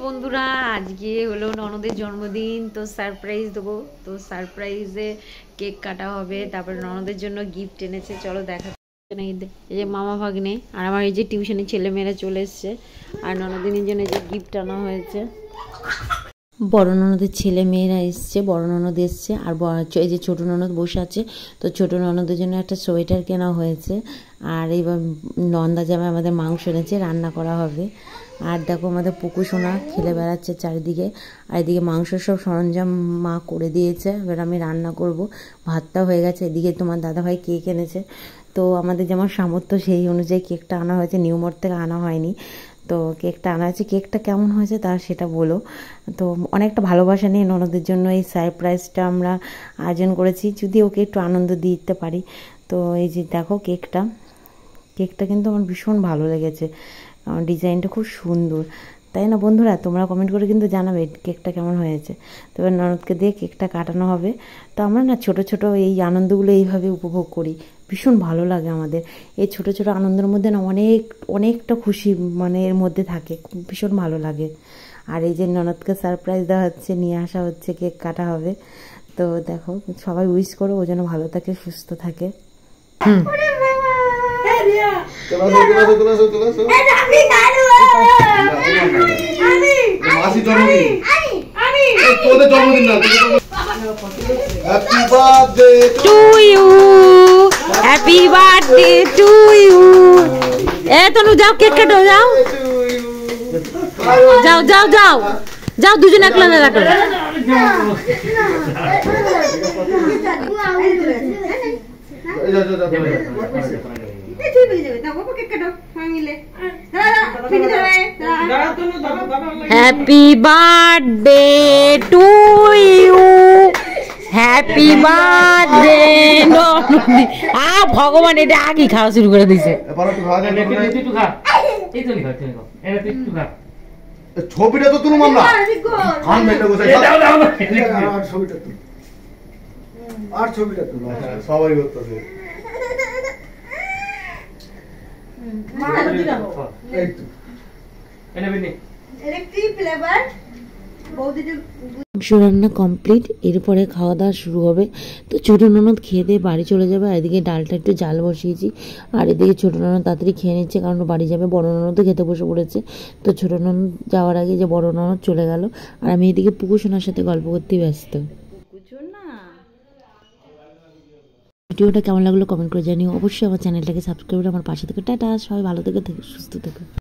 বন্ধুরা, আজকে হলো ননদের জন্মদিন, তো সারপ্রাইজ দেবো। তো সারপ্রাইজে কেক কাটা হবে, তারপরে ননদের জন্য গিফট এনেছে, চলো দেখা। এই যে মামা ভাগ্নে আর আমার এই যে টিউশনের ছেলেমেয়েরা চলে এসছে, আর ননদিনীর জন্য যে গিফট আনা হয়েছে। বড় ননদের ছেলে মেয়েরা এসছে, বড় ননদ এসছে, আর এই যে ছোটো ননদ বসে আছে। তো ছোটো ননদের জন্য একটা সোয়েটার কেনা হয়েছে। আর এইবার নন্দা জামাই আমাদের মাংস এনেছে, রান্না করা হবে। আর দেখো আমাদের পুকু সোনা খেলে বেড়াচ্ছে চারিদিকে। আর এদিকে মাংসের সব সরঞ্জাম মা করে দিয়েছে, এবার আমি রান্না করব। ভাতটা হয়ে গেছে, এদিকে তোমার দাদাভাই কেক এনেছে। তো আমাদের যেমন সামর্থ্য সেই অনুযায়ী কেকটা আনা হয়েছে, নিউমোর থেকে আনা হয়নি। তো কেকটা আনা হয়েছে, কেকটা কেমন হয়েছে তার সেটা বলো। তো অনেকটা ভালোবাসা নিয়ে ননদের জন্য এই সারপ্রাইজটা আমরা আয়োজন করেছি, যদি ওকে একটু আনন্দ দিতে পারি। তো এই যে দেখো কেকটা কিন্তু আমার ভীষণ ভালো লেগেছে, ডিজাইনটা খুব সুন্দর, তাই না বন্ধুরা? তোমরা কমেন্ট করে কিন্তু জানাবে কেকটা কেমন হয়েছে। তো এবার ননদকে দিয়ে কেকটা কাটানো হবে। তো আমরা না ছোট ছোট এই আনন্দগুলো এইভাবে উপভোগ করি, ভীষণ ভালো লাগে আমাদের। এই ছোট ছোট আনন্দের মধ্যে না অনেকটা খুশি মানে এর মধ্যে থাকে, ভীষণ ভালো লাগে। আর এই যে ননদকে সারপ্রাইজ দেওয়া হচ্ছে, নিয়ে আসা হচ্ছে, কেক কাটা হবে। তো দেখো সবাই উইশ করো ও যেন ভালো থাকে, সুস্থ থাকে। Happy birthday to you. এ তনু যাও, কেক কাটো, যাও যাও যাও যাও যাও, দুজন একলা না রাখো। Happy birthday to you, happy birthday. ভগবান এটা আগে খাওয়া শুরু করে দিছে। ছবিটা তো তুলুম আমরা, আর ছবিটা তুলো, সবাই করতেছে। মাংস রান্না কমপ্লিট, এরপরে খাওয়া দাওয়া শুরু হবে। তো ছোটো ননদ খেয়ে দিয়ে বাড়ি চলে যাবে। আর এদিকে ডালটা একটু জাল বসিয়েছি, আর এদিকে ছোটো ননদ তাড়াতাড়ি খেয়ে নিচ্ছে কারণ বাড়ি যাবে। বড় ননদও খেতে বসে পড়েছে। তো ছোটো ননদ যাওয়ার আগে যে বড় ননদ চলে গেল, আর আমি এদিকে পুকু সোনার সাথে গল্প করতে ব্যস্ত। ভিডিওটা কেমন লাগলো কমেন্ট করে জানিও। অবশ্যই আমার চ্যানেলটাকে সাবস্ক্রাইব করে আমার পাশে থেকে। টাটা, সবাই ভালো থেকে সুস্থ থেকো।